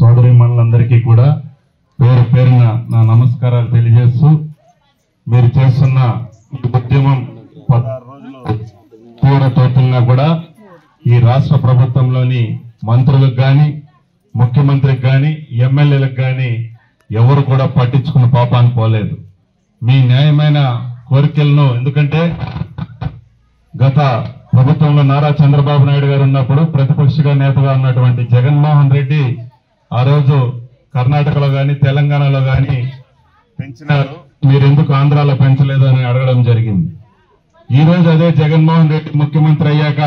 సోదరీమణులందరికీ కూడా పేరు పేరున నా నమస్కారాలు తెలియజేస్తూ మీరు చేస్తున్న ఈ ఉద్యమం 16 రోజులు పూర్తవుతున్నా కూడా ఈ రాష్ట్ర ప్రభుత్వంలోని మంత్రులకు కానీ ముఖ్యమంత్రికి కానీ ఎమ్మెల్యేలకు కానీ ఎవరు కూడా పట్టించుకున్న పాపాన్ని పోలేదు. మీ న్యాయమైన కోరికలను, ఎందుకంటే గత ప్రభుత్వంలో నారా చంద్రబాబు నాయుడు గారు ఉన్నప్పుడు ప్రతిపక్ష నేతగా ఉన్నటువంటి జగన్మోహన్ రెడ్డి ఆ రోజు కర్ణాటకలో కానీ తెలంగాణలో కానీ పెంచినారు, మీరెందుకు ఆంధ్రాలో పెంచలేదు అని అడగడం జరిగింది. ఈ రోజు అదే జగన్మోహన్ రెడ్డి ముఖ్యమంత్రి అయ్యాక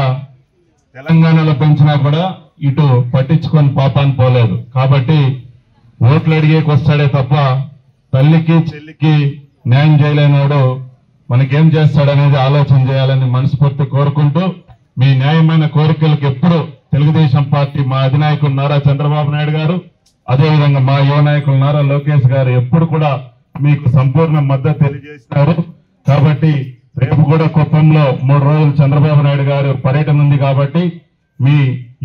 తెలంగాణలో పెంచినా కూడా ఇటు పట్టించుకొని పాపాన్ని పోలేదు. కాబట్టి ఓట్లు అడిగేకి వస్తాడే తప్ప తల్లికి చెల్లికి న్యాయం చేయలేనాడు మనకేం చేస్తాడనేది ఆలోచన చేయాలని మనస్ఫూర్తి కోరుకుంటూ, మీ న్యాయమైన కోరికలకు ఎప్పుడు తెలుగుదేశం పార్టీ మా అధినాయకులు నారా చంద్రబాబు నాయుడు గారు, అదేవిధంగా మా యువ నాయకులు నారా లోకేష్ గారు ఎప్పుడు కూడా మీకు సంపూర్ణ మద్దతు తెలియజేసినారు. కాబట్టి రేపు కూడా కుప్పంలో 3 రోజులు చంద్రబాబు నాయుడు గారు పర్యటన ఉంది. కాబట్టి మీ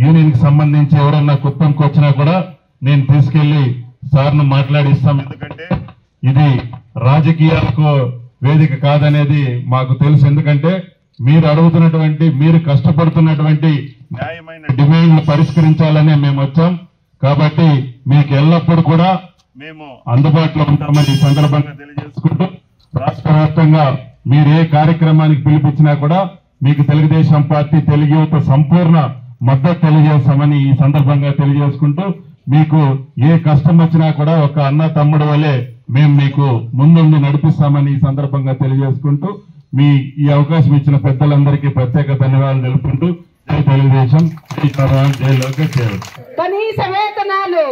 యూనియన్ కి సంబంధించి ఎవరన్నా కుప్పంకి వచ్చినా కూడా నేను తీసుకెళ్లి సార్ను మాట్లాడిస్తాం. ఎందుకంటే ఇది రాజకీయాలకు వేదిక కాదనేది మాకు తెలుసు. ఎందుకంటే మీరు అడుగుతున్నటువంటి, మీరు కష్టపడుతున్నటువంటి న్యాయమైన డిమాండ్లు పరిష్కరించాలనే మేము వచ్చాం. కాబట్టి మీకు ఎల్లప్పుడూ కూడా మేము అందుబాటులో ఉంటామని ఈ సందర్భంగా తెలియజేసుకుంటూ, రాష్ట్ర వ్యాప్తంగా మీరు ఏ కార్యక్రమానికి పిలిపించినా కూడా మీకు తెలుగుదేశం పార్టీ తెలుగు యువత సంపూర్ణ మద్దతు తెలియజేస్తామని ఈ సందర్భంగా తెలియజేసుకుంటూ, మీకు ఏ కష్టం వచ్చినా కూడా ఒక అన్న తమ్ముడు వలె మేము మీకు ముందుండి నడిపిస్తామని ఈ సందర్భంగా తెలియజేసుకుంటూ, మీ ఈ అవకాశం ఇచ్చిన పెద్దలందరికీ ప్రత్యేక ధన్యవాదాలు తెలుపుకుంటూ, జై తెలుగుదేశం, జై చంద్రబాబు, జై లోకేష్. కనీస వేతనాలు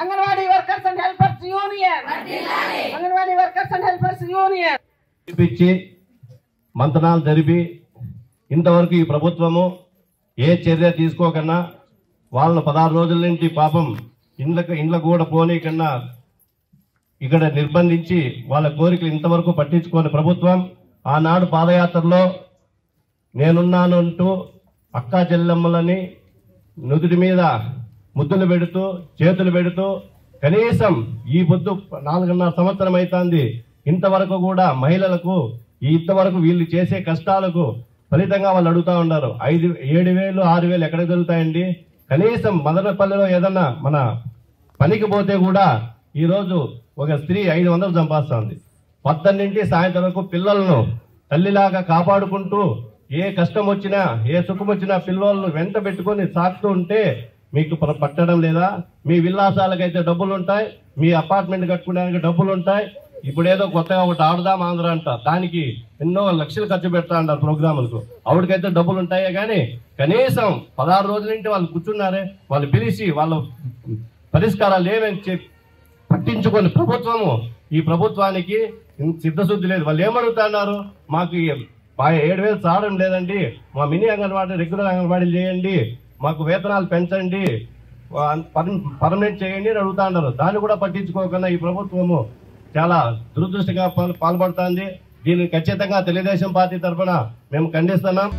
anganwadi workers and helpers union, anganwadi workers and helpers union పిలిపించి మంతనాలు జరిపి ఇంతవరకు ఈ ప్రభుత్వము ఏ చర్య తీసుకోకన్నా వాళ్ళను 16 రోజుల నుంచి పాపం ఇండ్లకు కూడా పోనీకన్నా ఇక్కడ నిర్బంధించి వాళ్ళ కోరికలు ఇంతవరకు పట్టించుకోని ప్రభుత్వం ఆనాడు పాదయాత్రలో నేనున్నాను అంటూ అక్కా చెల్లెమ్మలని నుదుటి మీద ముద్దులు పెడుతూ చేతులు పెడుతూ కనీసం ఈ పొద్దు 4.5 సంవత్సరం అవుతుంది, ఇంతవరకు కూడా మహిళలకు ఇంతవరకు వీళ్ళు చేసే కష్టాలకు ఫలితంగా వాళ్ళు అడుగుతా ఉన్నారు. 7,000 6,000 ఎక్కడ దొరుకుతాయండి? కనీసం మదనపల్లిలో ఏదన్నా మన పనికి పోతే కూడా ఈరోజు ఒక స్త్రీ 500 సంపాదిస్తుంది. 10 నుండి సాయంత్రం వరకు పిల్లలను తల్లిలాగా కాపాడుకుంటూ ఏ కష్టం వచ్చినా ఏ సుఖం వచ్చినా పిల్లలను వెంట పెట్టుకొని సాగుతూ ఉంటే మీకు పట్టడం లేదా? మీ విలాసాలకైతే డబ్బులు ఉంటాయి, మీ అపార్ట్మెంట్ కట్టుకోవడానికి డబ్బులు ఉంటాయి. ఇప్పుడు ఏదో కొత్తగా ఒకటి ఆడుదాం ఆంధ్ర అంట, దానికి ఎన్నో లక్షలు ఖర్చు పెడతా అంటారు ప్రోగ్రాములకు, ఆవిడకైతే డబ్బులు ఉంటాయే కానీ కనీసం 16 రోజుల నుండి వాళ్ళు కూర్చున్నారే, వాళ్ళు పిలిచి వాళ్ళ పరిష్కారాలు ఏమని పట్టించుకొని ప్రభుత్వము, ఈ ప్రభుత్వానికి సిద్ధశుద్ధి లేదు. వాళ్ళు ఏమడుగుతున్నారు? మాకు 7,000 చావడం లేదండి, మా మినీ అంగన్వాడీ రెగ్యులర్ అంగన్వాడీలు చేయండి, మాకు వేతనాలు పెంచండి, పర్మనెంట్ చేయండి అని అడుగుతా ఉన్నారు. దాన్ని కూడా పట్టించుకోకుండా ఈ ప్రభుత్వము చాలా దురదృష్టంగా పాల్పడుతుంది. దీన్ని ఖచ్చితంగా తెలుగుదేశం పార్టీ తరఫున మేము ఖండిస్తున్నాం.